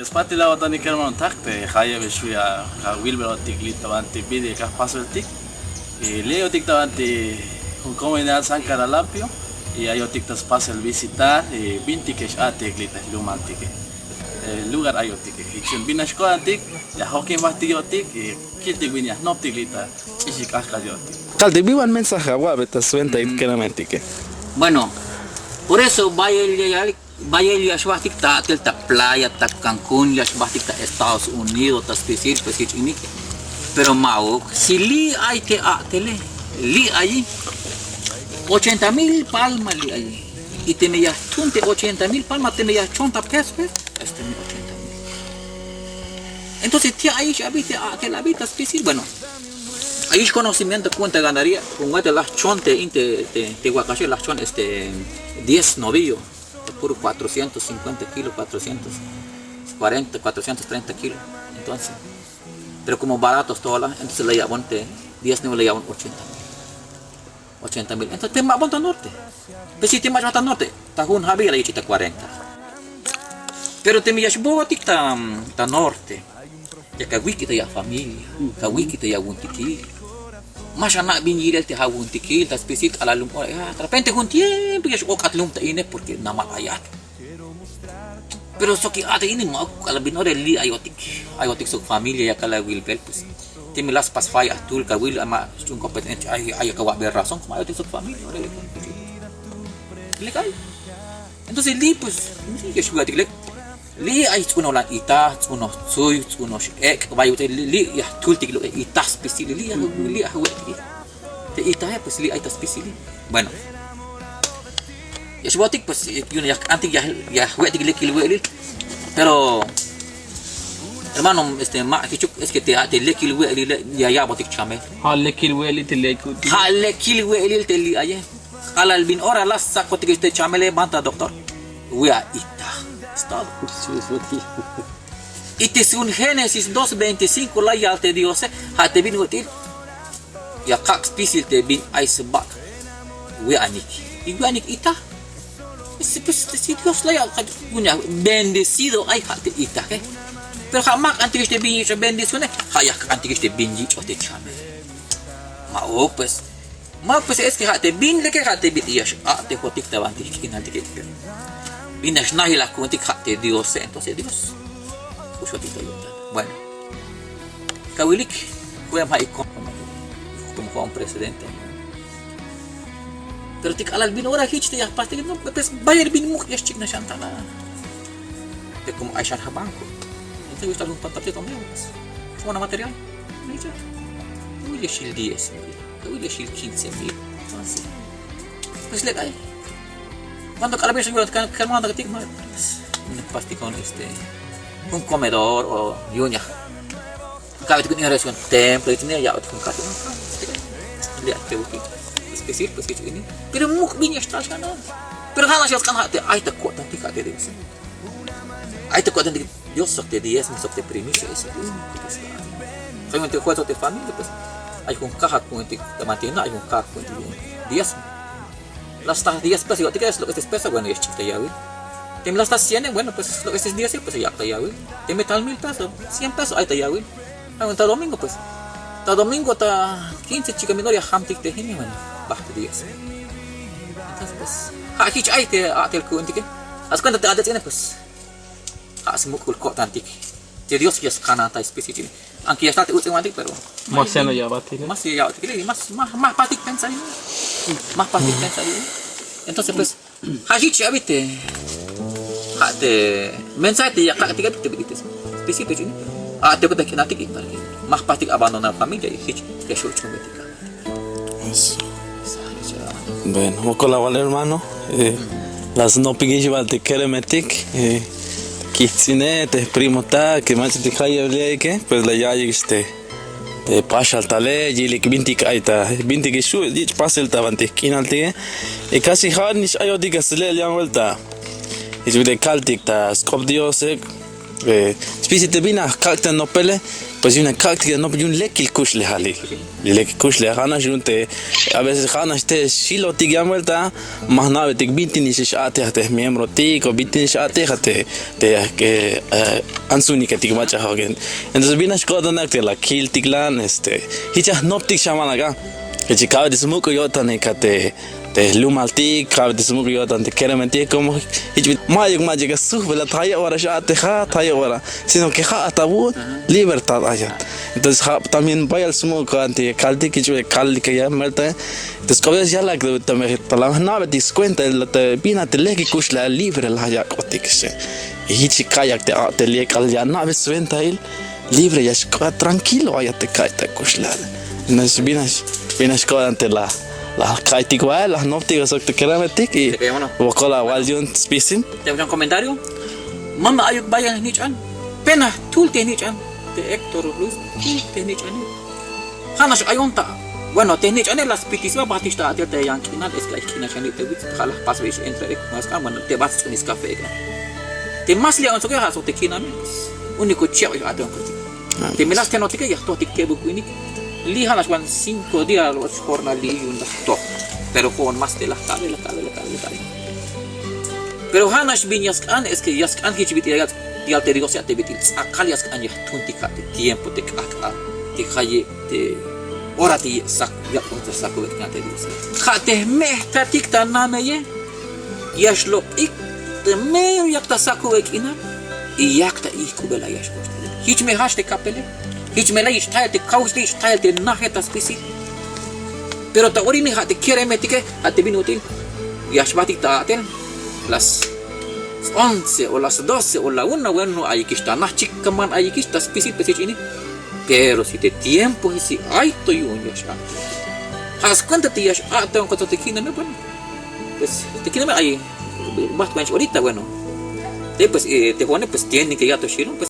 Spati la otani kerman takte khaya beshuya wilbero tikli tavanti bidi ka paso el tik leo tik tavanti un comunidad San Caralapio y ayo tik tas pasa el visitar 20 que ate glita lumantike lugar ayo tik ichun binashko antik ya hockey mastiotik kiti binya no tiklita isik askayotik Calde vivan mensaje guabeta suenta y kenamentike. Bueno, por eso vaya el yashbatik ta ta playa ta Cancún yashbatik ta Estados Unidos ta específico ini. Pero mau si li hay que atele li allí 80,000 palmas li allí y te me ya tunte 80,000 palmas te me ya chonta pesos este me 80,000. Entonces tía ahí ya viste atele habita específico bueno. Ahí conocimiento cuánto ganaría con las chonte te guacache las chon 10 novillos por 450 kilos 440 430 kilos entonces pero como baratos todas entonces le llevan 10 no le llevan 80,000 entonces te más bonta norte pero si te más bonta norte ta un había ahí chita 40 pero te me botik ta norte ya que wiki te ya familia ka wiki te ya un tiki mas anak binjir el te ha un tiki ta spesial ala lum de repente un tiempo ya okat lum ta ine porque nama ayat pero so que ate ini mau ala binore li ayotik so familia ya kala will pel pues te me las pas fai atul ka will ama un kompetente ay ka wa ber razón como ayotik so familia legal entonces li pues ya suga tik li ay uno la ita uno soy uno ek bayu te li ya tultik lo ita spesial li te ita pues li ita spesial bueno ya subatik pues yun ya antik ya huetik li kilwe pero hermano ma kichuk es que te le kilwe ya botik chame Halle kilwe te le halle kilwe te li aye ala bin ora la sakotik te chamele banta doctor wea ita estado. Y te según Génesis 2:25 la ya te Dios ha te bin hotil ya kak spisil te bin aisbak we anik ita si Dios la ya punya bendecido ay ha te ita ke pero jamak antes te bin bendición ya antes te bin te chame mau pues es que ha te bin le que ha te bin ya te hotik te van te kinal te Binas nahi la kuntik hati Dios entonces Dios bueno kawilik fue mai como presidente pero tik alal bin ora hich ya pasti no pues bayar bin muk ya chik na shantana te como Aisha ha banco entonces yo estaba un patapte también como material yo shil 10 yo shil 15,000 entonces pues le cae cuando cada vez que hermano que tengo un pasticón un comedor o yunya cada vez que tienes un templo y tienes ya otro caso lihat te busque especial pues que ini pero muk binya strasana pero hana sih kan hati ai tak kuat nanti kate Dios ai tak kuat nanti Dios sok te 10 sok te primis eso saya untuk kuat te família pues ai com caja com te mantiene ai com caja com 10 las 10 pesos, ¿qué es lo que te pesa? Bueno, ya es chiste ya, güey. Te me las 100, bueno, pues lo que es 10, pues ya está ya, güey. Te me tal 1,000 pesos, 100 pesos, ahí está ya, güey. Hasta domingo, pues. Hasta domingo, hasta 15 chicas menores, hamtik te gini, bueno, baja 10. Entonces, pues, aquí ahí te el cuento, ¿qué? Haz cuenta, te ada tiene, pues. Haz mukul kok tantik. Te Dios ya skana ta especie ini. Angki ya está te último antik, pero. Más ya no ya batik. Más ya más patik pensa ini. Más fácil pensar entonces pues hajichi habite hate mensaje ya kak tiga begitu spesifik ini te kota nanti kita más fácil abandonar familia y hichi que yo chume tika Bueno, con la vale hermano las no piguis igual te quiere metik kitsine te primo ta que más te cae que pues la ya llegaste pasha tale jilik bintik aita bintik shu dich pasel tavanti kinalti e casi harnish ayo diga sele yang vuelta es vide kaltik ta skop diosek Spisi te vina kakta no pele, pues una kakta no un lekil kushle hali. Lekil kushle hana junte a veces hana este silo tiga vuelta, más nave te bitini se ate hate miembro tico bitini se ate hate te que ansuni que tig macha hagen. Entonces vina skoda nakte la kil tiglan hicha noptik shamanaga. Que chica de smuko yota ne kate te lumalti cabe de smuko yota te kerementi como hiç magic sube la talla ahora ya te talla ahora sino que hasta libertad allá entonces también vaya al smuko ante caldi que yo caldi que ya muerta entonces como ya la que también la nave descuenta la te bina te leki kushla libre la ya kotikse hiç kayak te le kal ya nave suenta il libre ya tranquilo allá te cae te kushla entonces binas ko ante la kaitik wa la noptiga sok te kerametik y wakola waljon spisin Te un comentario. Mama ayuk bayan nichan. Pena tulte nichan. De Héctor Luis tulte nichan. Hanas ayonta. Bueno, te nichan las pitisma batista te yankina es gleich kina chani te wit khala paso ich entre mas kan man te bas nis café. Te mas le on so ga so te kina unico cheo yo adon kuti. Te milas te notika ya to tik te bu ini. Li hanas wan 5 días los jornal li un to. Pero con más de la cabe. Pero hanas bin yaskan es que yaskan hiç bit ya te digo se te bitil akal yaskan ya tuntika te tiempo te akal te khaye te ora ti sak ya punta saku vet te digo khate mehta tikta nameye yashlo ik te me yakta saku vet ina yakta ikubela yashko hiç me haste kapele hiç me la ishtalte kausti ishtalte naheta spisi pero ta orini hate quiere metike hate binutil yashbatik ta aten las 11 o las 12 o la 1 bueno hay que estar más chica man hay que estar spisi ini pero si te tiempo si hay to yun ya has cuenta te ya tengo que te quina me bueno pues te quina me ahí más ahorita bueno después te pone pues tiene que ya to shiro pues